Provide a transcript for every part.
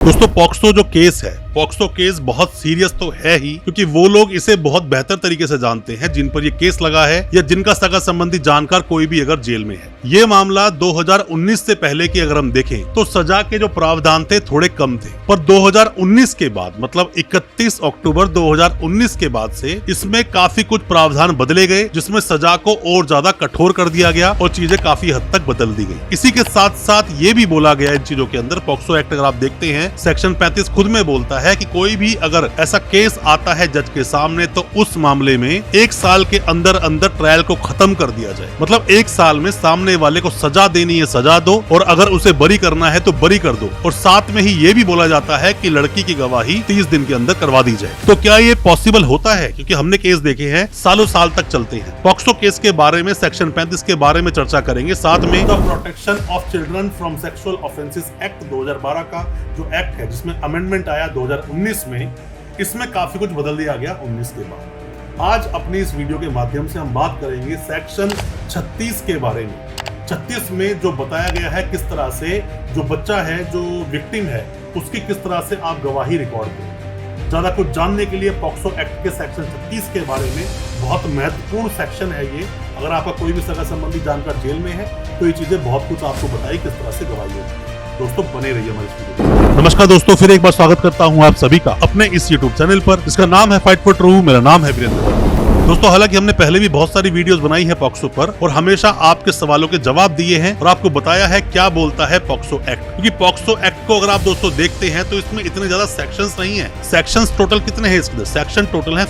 दोस्तों पॉक्सो जो केस है, पॉक्सो केस बहुत सीरियस तो है ही, क्योंकि वो लोग इसे बहुत बेहतर तरीके से जानते हैं जिन पर ये केस लगा है या जिनका सगा संबंधी जानकार कोई भी अगर जेल में है। ये मामला 2019 से पहले की अगर हम देखें तो सजा के जो प्रावधान थे थोड़े कम थे, पर 2019 के बाद मतलब 31 अक्टूबर 2019 के बाद से इसमें काफी कुछ प्रावधान बदले गए, जिसमें सजा को और ज्यादा कठोर कर दिया गया और चीजें काफी हद तक बदल दी गई। इसी के साथ साथ ये भी बोला गया इन चीजों के अंदर, पॉक्सो एक्ट अगर आप देखते हैं सेक्शन 35 खुद में बोलता है कि कोई भी अगर ऐसा केस आता है जज के सामने तो उस मामले में 1 साल के अंदर अंदर ट्रायल को खत्म कर दिया जाए। मतलब 1 साल में सामने वाले को सजा देनी है सजा दो, और अगर उसे बरी करना है तो बरी कर दो। और साथ में ही ये भी बोला जाता है कि लड़की की गवाही 30 दिन के अंदर करवा दी जाए। तो क्या ये पॉसिबल होता है? क्योंकि हमने केस देखे हैं सालों साल तक चलते हैं। पॉक्सो केस के बारे में सेक्शन 35 के बारे में चर्चा करेंगे, साथ में the protection of children from sexual offences act 2012 का जो एक्ट है जिसमें अमेंडमेंट आया 2019 में, इसमें काफी कुछ बदल दिया गया 19 के बाद। आज अपनी इस वीडियो के माध्यम से हम बात करेंगे सेक्शन 36 के बारे में। 36 में जो बताया गया है किस तरह से जो बच्चा है, जो विक्टिम है, उसकी किस तरह से आप गवाही रिकॉर्ड करें। ज्यादा कुछ जानने के लिए पॉक्सो एक्ट के सेक्शन 36 के बारे में, बहुत महत्वपूर्ण सेक्शन है ये। अगर आपका कोई भी सगा संबंधी जानकार जेल में है तो ये चीजें बहुत कुछ आपको बताई किस तरह से गवाही होती है। दोस्तों बने रहिए हमारे इस वीडियो में। नमस्कार दोस्तों, फिर एक बार स्वागत करता हूं आप सभी का अपने इस YouTube चैनल पर जिसका नाम है फाइट फॉर ट्रू। मेरा नाम है वीरेंद्र। दोस्तों हालांकि हमने पहले भी बहुत सारी वीडियोस बनाई है पॉक्सो पर और हमेशा आपके सवालों के जवाब दिए हैं और आपको बताया है क्या बोलता है पॉक्सो एक्ट। क्योंकि पॉक्सो एक्ट को अगर आप दोस्तों देखते हैं तो इसमें इतने ज्यादा सेक्शंस नहीं है। सेक्शंस टोटल कितने हैं इसके? सेक्शन टोटल है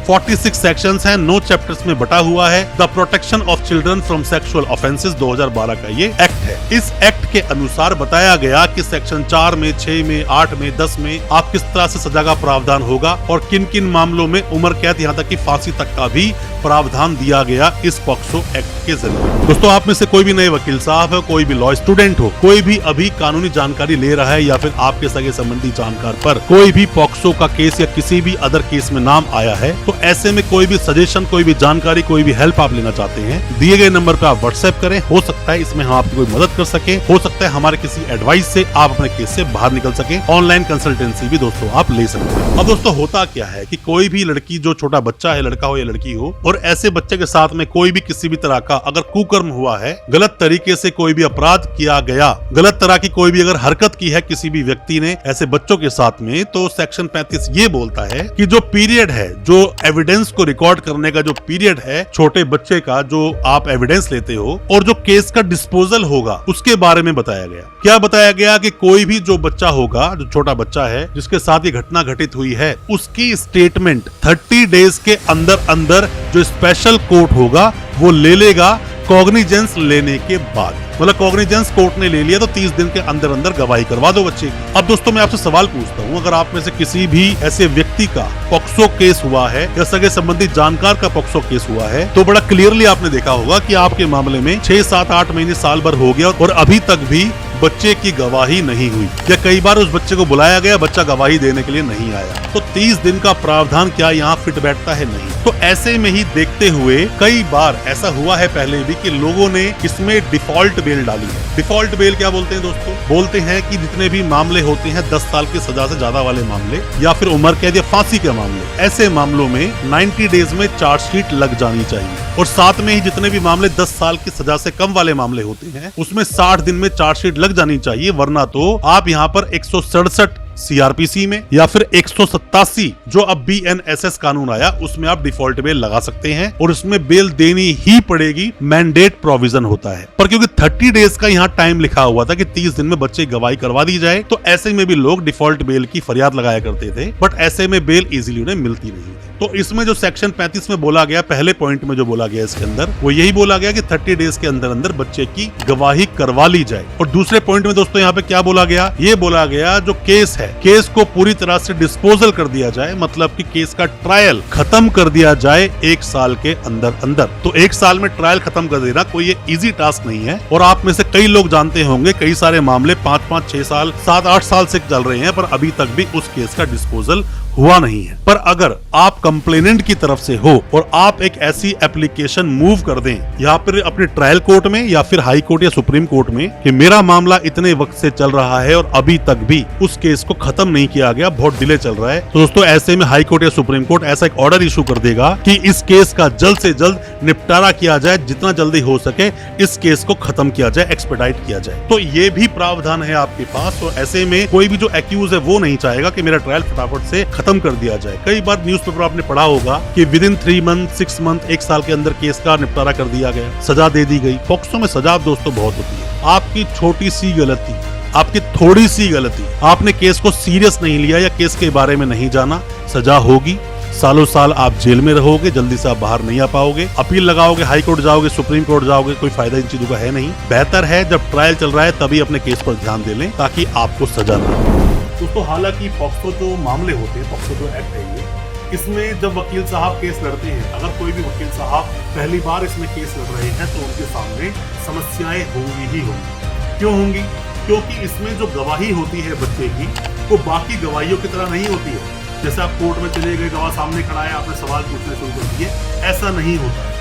46 सेक्शंस हैं, 9 चैप्टर्स में बटा हुआ है। The protection of children from sexual offences 2012 का ये एक्ट है। इस एक्ट के अनुसार बताया गया कि सेक्शन 4 में, 6 में, 8 में, 10 में आप किस तरह से सजा का प्रावधान होगा और किन किन मामलों में उम्र कैद यहाँ तक कि फांसी तक का भी प्रावधान दिया गया इस पॉक्सो एक्ट के जरिए। दोस्तों आप में से कोई भी नए वकील साहब है, कोई भी लॉ स्टूडेंट हो, कोई भी अभी कानूनी जानकारी ले रहा है या फिर आपके सगे संबंधी जानकार पर कोई भी पॉक्सो का केस या किसी भी अदर केस में नाम आया है, तो ऐसे में कोई भी सजेशन, कोई भी जानकारी, कोई भी हेल्प आप लेना चाहते हैं, दिए गए नंबर पर आप व्हाट्सएप करें। हो सकता है इसमें हम आपकी कोई मदद कर सके, हो सकता है हमारे किसी एडवाइस से आप अपने केस से बाहर निकल सके। ऑनलाइन कंसल्टेंसी भी दोस्तों आप ले सकते हैं। अब दोस्तों होता क्या है कि कोई भी लड़की, जो छोटा बच्चा है, लड़का हो या लड़की हो, और ऐसे बच्चे के साथ में कोई भी किसी भी तरह का अगर कुकर्म हुआ है, गलत तरीके से कोई भी अपराध किया गया, गलत तरह की कोई भी अगर हरकत की है किसी भी व्यक्ति ने ऐसे बच्चों के साथ में, तो सेक्शन 35 ये बोलता है कि जो पीरियड है, जो एविडेंस को रिकॉर्ड करने का जो पीरियड है छोटे बच्चे का, जो आप एविडेंस लेते हो और जो केस का डिस्पोजल होगा, उसके बारे में बताया गया। क्या बताया गया कि कोई भी जो बच्चा होगा, जो छोटा बच्चा है जिसके साथ ये घटना घटित हुई है, उसकी स्टेटमेंट 30 डेज के अंदर अंदर जो स्पेशल कोर्ट होगा वो ले लेगा कॉग्निजेंस लेने के बाद। मतलब कॉग्निजेंस कोर्ट ने ले लिया तो 30 दिन के अंदर अंदर गवाही करवा दो बच्चे की। अब दोस्तों मैं आपसे सवाल पूछता हूँ, अगर आप में से किसी भी ऐसे व्यक्ति का पॉक्सो केस हुआ है या सगे संबंधी जानकार का पॉक्सो केस हुआ है, तो बड़ा क्लियरली आपने देखा होगा कि आपके मामले में 6, 7, 8 महीने, साल भर हो गया और अभी तक भी बच्चे की गवाही नहीं हुई, या कई बार उस बच्चे को बुलाया गया, बच्चा गवाही देने के लिए नहीं आया। तो 30 दिन का प्रावधान क्या यहाँ फिट बैठता है? नहीं। तो ऐसे में ही देखते हुए कई बार ऐसा हुआ है पहले भी कि लोगों ने इसमें डिफॉल्ट बेल डाली है। डिफॉल्ट बेल क्या बोलते हैं दोस्तों? बोलते हैं कि जितने भी मामले होते हैं 10 साल की सजा से ज्यादा वाले मामले या फिर उम्र कैद या फांसी के मामले, ऐसे मामलों में 90 डेज में चार्जशीट लग जानी चाहिए। और साथ में ही जितने भी मामले 10 साल की सजा से कम वाले मामले होते हैं उसमें 60 दिन में चार्जशीट लग जानी चाहिए, वरना तो आप यहाँ पर 167 सीआरपीसी में या फिर 187 जो अब बीएनएसएस कानून आया उसमें आप डिफॉल्ट बेल लगा सकते हैं और उसमें बेल देनी ही पड़ेगी, मैंडेट प्रोविजन होता है। पर क्योंकि 30 डेज का यहाँ टाइम लिखा हुआ था कि 30 दिन में बच्चे गवाही करवा दी जाए, तो ऐसे में भी लोग डिफॉल्ट बेल की फरियाद लगाया करते थे, बट ऐसे में बेल इजीली उन्हें मिलती नहीं थी। तो इसमें जो सेक्शन 35 में बोला गया, पहले पॉइंट में जो बोला गया इसके अंदर, वो यही बोला गया कि 30 डेज के अंदर अंदर बच्चे की गवाही करवा ली जाए। और दूसरे पॉइंट में दोस्तों यहाँ पे क्या बोला गया? ये बोला गया जो केस है, केस को पूरी तरह से डिस्पोजल कर दिया जाए, मतलब कि केस का ट्रायल खत्म कर दिया जाए 1 साल के अंदर अंदर। तो 1 साल में ट्रायल खत्म कर देना कोई ये इजी टास्क नहीं है। और आप में से कई लोग जानते होंगे कई सारे मामले 5-5, 6 साल, 7-8 साल से चल रहे हैं, पर अभी तक भी उस केस का डिस्पोजल हुआ नहीं है। पर अगर आप कंप्लेनेंट की तरफ से हो और आप एक ऐसी एप्लीकेशन मूव कर दें यहाँ पर अपने ट्रायल कोर्ट में या फिर हाई कोर्ट या सुप्रीम कोर्ट में कि मेरा मामला इतने वक्त से चल रहा है और अभी तक भी उस केस को खत्म नहीं किया गया, बहुत डिले चल रहा है, तो दोस्तों ऐसे में हाई कोर्ट या सुप्रीम कोर्ट ऐसा एक ऑर्डर इशू कर देगा कि इस केस का जल्द से जल्द निपटारा किया जाए, जितना जल्दी हो सके इस केस को खत्म किया जाए, एक्सपेडाइट किया जाए। तो ये भी प्रावधान है आपके पास। तो ऐसे में कोई भी जो एक्यूज है वो नहीं चाहेगा कि मेरा ट्रायल फटाफट से खत्म कर दिया जाए। कई बार न्यूज़पेपर आपने पढ़ा होगा कि विद इन 3 मंथ 6 मंथ 1 साल के अंदर केस का निपटारा कर दिया गया, सजा दे दी गई। पॉक्सो में सजा दोस्तों बहुत होती है। आपकी छोटी सी गलती, आपकी थोड़ी सी गलती, आपने केस को सीरियस नहीं लिया या केस के बारे में नहीं जाना, सजा होगी। सालों साल आप जेल में रहोगे, जल्दी से आप बाहर नहीं आ पाओगे। अपील लगाओगे, हाई कोर्ट जाओगे, सुप्रीम कोर्ट जाओगे, कोई फायदा इन चीजों का है नहीं। बेहतर है जब ट्रायल चल रहा है तभी अपने केस पर ध्यान दे लें ताकि आपको सजा न हो। दोस्तों हालांकि पॉक्सो जो मामले होते हैं, पॉक्सो जो एक्ट है ये, इसमें जब वकील साहब केस लड़ते हैं, अगर कोई भी वकील साहब पहली बार इसमें केस लड़ रहे हैं तो उनके सामने समस्याएं होंगी ही होंगी। क्यों होंगी? क्योंकि इसमें जो गवाही होती है बच्चे की वो बाकी गवाहियों की तरह नहीं होती है। जैसे आप कोर्ट में चले गए, गवाह सामने खड़ा है, आपने सवाल पूछने शुरू कर दिए, ऐसा नहीं होता।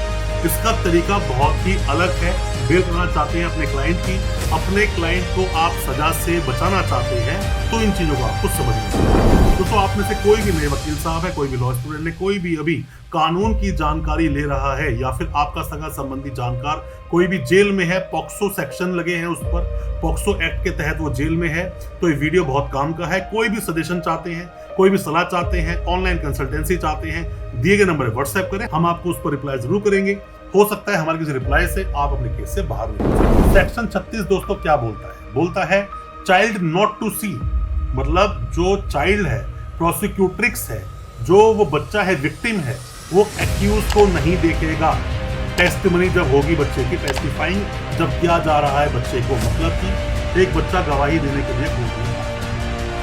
इसका तरीका बहुत ही अलग है। बेल करना चाहते हैं अपने क्लाइंट की, अपने क्लाइंट को आप सजा से बचाना चाहते हैं, तो इन चीजों को आपको समझना चाहिए। तो आप में से कोई भी नए वकील साहब है, कोई भी लॉ स्टूडेंट है, कोई भी अभी कानून की जानकारी ले रहा है या फिर आपका सगा संबंधी जानकार कोई भी जेल में है, पॉक्सो सेक्शन लगे हैं उस पर, पॉक्सो एक्ट के तहत वो जेल में है, तो ये वीडियो बहुत काम का है। कोई भी सजेशन चाहते हैं, कोई भी सलाह चाहते हैं, ऑनलाइन कंसल्टेंसी चाहते हैं, दिए गए नंबर व्हाट्सएप करें, हम आपको उस पर रिप्लाई जरूर करेंगे। हो सकता है हमारे किसी रिप्लाई से आप अपने केस से बाहर निकल। सेक्शन 36 दोस्तों क्या बोलता है? बोलता है चाइल्ड नॉट टू सी, मतलब जो चाइल्ड है, प्रोसिक्यूट्रिक्स है, जो वो बच्चा है, विक्टिम है, वो एक्यूज को नहीं देखेगा। टेस्टिमनी जब होगी बच्चे की, टेस्टिफाइंग जब किया जा रहा है बच्चे को, मतलब कि एक बच्चा गवाही देने के लिए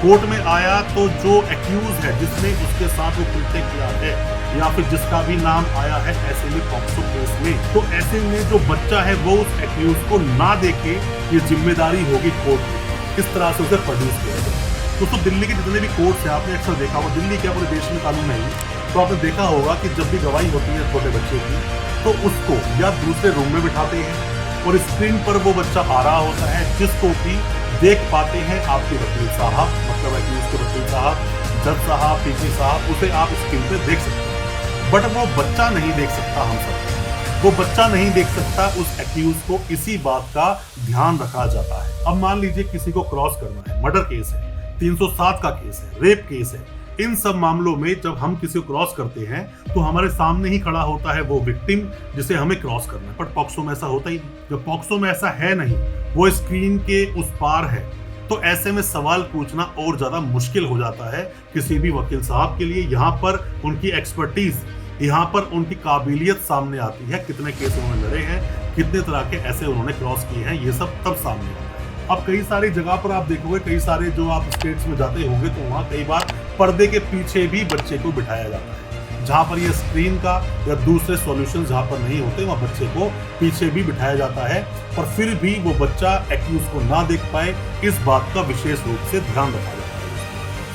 कोर्ट में आया तो जो एक्यूज है, जिसने उसके साथ वो कृत्य किया है या फिर जिसका भी नाम आया है ऐसे में पॉक्सो केस में, तो ऐसे में जो बच्चा है वो उस एक्यूज को ना देखे, ये जिम्मेदारी होगी कोर्ट की, किस तरह से उसे प्रोड्यूस किया जाए। तो दिल्ली के जितने भी कोर्ट्स हैं, आपने अक्सर देखा होगा, दिल्ली क्या पूरे देश में कानून है, तो आपने देखा होगा कि जब भी गवाही होती है छोटे बच्चे की तो उसको या दूसरे रूम में बिठाते हैं और स्क्रीन पर वो बच्चा आ रहा होता है, जिसको भी देख पाते हैं आपके वकील साहब, मतलब एक्यूज के वकील साहब, जज साहब, पीसी साहब, उसे आप स्क्रीन पे देख सकते हैं। बट वो बच्चा नहीं देख सकता, हम सब वो बच्चा नहीं देख सकता। उस एक्यूज को इसी बात का ध्यान रखा जाता है। अब मान लीजिए किसी को क्रॉस करना है, मर्डर केस है, 307 का केस है, रेप केस है, इन सब मामलों में जब हम किसी को क्रॉस करते हैं तो हमारे सामने ही खड़ा होता है वो विक्टिम जिसे हमें क्रॉस करना है। बट पॉक्सो में ऐसा होता ही नहीं। जब पॉक्सो में ऐसा है नहीं, वो स्क्रीन के उस पार है, तो ऐसे में सवाल पूछना और ज्यादा मुश्किल हो जाता है किसी भी वकील साहब के लिए। यहाँ पर उनकी एक्सपर्टीज, यहाँ पर उनकी काबिलियत सामने आती है, कितने केस उन्होंने लड़े हैं, कितने तरह के ऐसे उन्होंने क्रॉस किए हैं, ये सब तब सामने आता है। अब कई सारी जगह पर आप देखोगे, कई सारे जो आप स्टेट्स में जाते होंगे तो वहाँ कई बार पर्दे के पीछे भी बच्चे को बिठाया जाता है, जहाँ पर ये स्क्रीन का या दूसरे सॉल्यूशंस जहाँ पर नहीं होते वहाँ बच्चे को पीछे भी बिठाया जाता है, पर फिर भी वो बच्चा एक्यूज को ना देख पाए, इस बात का विशेष रूप से ध्यान रखा जाता है।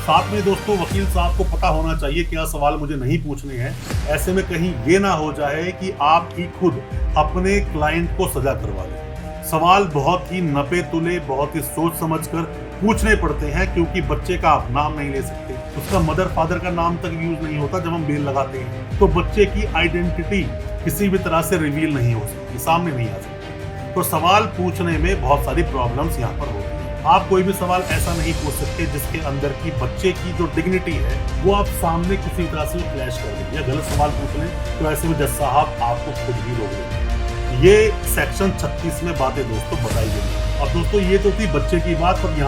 साथ में दोस्तों वकील साहब को पता होना चाहिए क्या सवाल मुझे नहीं पूछने हैं। ऐसे में कहीं ये ना हो जाए कि आप ही खुद अपने क्लाइंट को सजा करवा दें। सवाल बहुत ही नपे तुले, बहुत ही सोच समझकर पूछने पड़ते हैं, क्योंकि बच्चे का आप नाम नहीं ले सकते, उसका मदर फादर का नाम तक यूज नहीं होता जब हम बेल लगाते हैं, तो बच्चे की आइडेंटिटी किसी भी तरह से रिवील नहीं हो सकती, सामने नहीं आ सकती। तो सवाल पूछने में बहुत सारी प्रॉब्लम्स यहाँ पर होती है। आप कोई भी सवाल ऐसा नहीं पूछ सकते जिसके अंदर की बच्चे की जो डिग्निटी है वो आप सामने किसी तरह से क्लैश कर दें या गलत सवाल पूछ लें, तो ऐसे में जज साहब आपको खुद ही रोक देंगे। ये सेक्शन 36 में बातें दोस्तों बताई गई। और दोस्तों ये तो थी बच्चे की बात, पर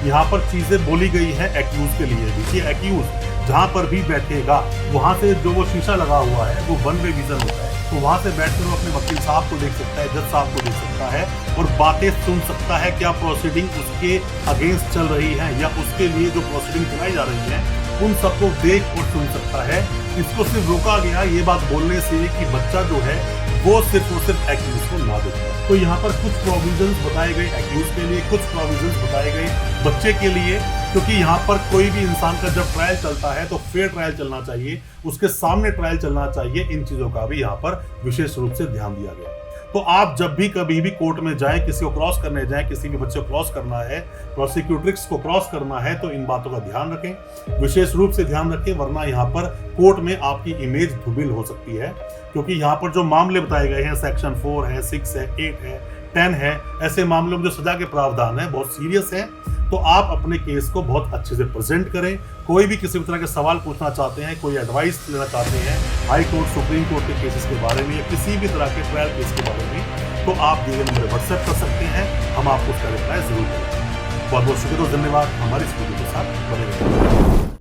यहाँ पर चीजें बोली गई है एक्यूज के लिए भी। कि एक्यूज जहाँ पर भी बैठेगा वहां से जो वो शीशा लगा हुआ है वो वन वे विजन होता है, तो वहां से बैठकर वो अपने वकील साहब को देख सकता है, जज साहब को देख सकता है और बातें सुन सकता है। क्या प्रोसीडिंग उसके अगेंस्ट चल रही है या उसके लिए जो प्रोसीडिंग चलाई जा रही है, उन सबको देख और सुन सकता है। इसको सिर्फ रोका गया ये बात बोलने से कि बच्चा जो है वो सिर्फ और सिर्फ एक्यूज को ना देखे। तो यहाँ पर कुछ प्रोविजंस बताए गए एक्यूज के लिए, कुछ प्रोविजंस बताए गए बच्चे के लिए, क्योंकि यहाँ पर कोई भी इंसान का जब ट्रायल चलता है तो फेयर ट्रायल चलना चाहिए, उसके सामने ट्रायल चलना चाहिए। इन चीजों का भी यहाँ पर विशेष रूप से ध्यान दिया गया। तो आप जब भी कभी भी कोर्ट में जाएं, किसी को क्रॉस करने जाएं, किसी भी बच्चे को क्रॉस करना है, प्रोसिक्यूट्रिक्स को क्रॉस करना है, तो इन बातों का ध्यान रखें, विशेष रूप से ध्यान रखें, वरना यहाँ पर कोर्ट में आपकी इमेज धूमिल हो सकती है। क्योंकि यहाँ पर जो मामले बताए गए हैं, सेक्शन 4 है, 6 है, 8 है, 10 है, ऐसे मामलों में जो सजा के प्रावधान है बहुत सीरियस है। तो आप अपने केस को बहुत अच्छे से प्रेजेंट करें। कोई भी किसी भी तरह के सवाल पूछना चाहते हैं, कोई एडवाइस लेना चाहते हैं हाई कोर्ट, सुप्रीम कोर्ट के केसेस के बारे में या किसी भी तरह के ट्रायल केस के बारे में, तो आप दिए गए नंबर व्हाट्सएप कर सकते हैं, हम आपको उसका रिप्लाई जरूर करेंगे। बहुत बहुत शुक्रिया, धन्यवाद हमारी इस वीडियो के साथ बने रहिए।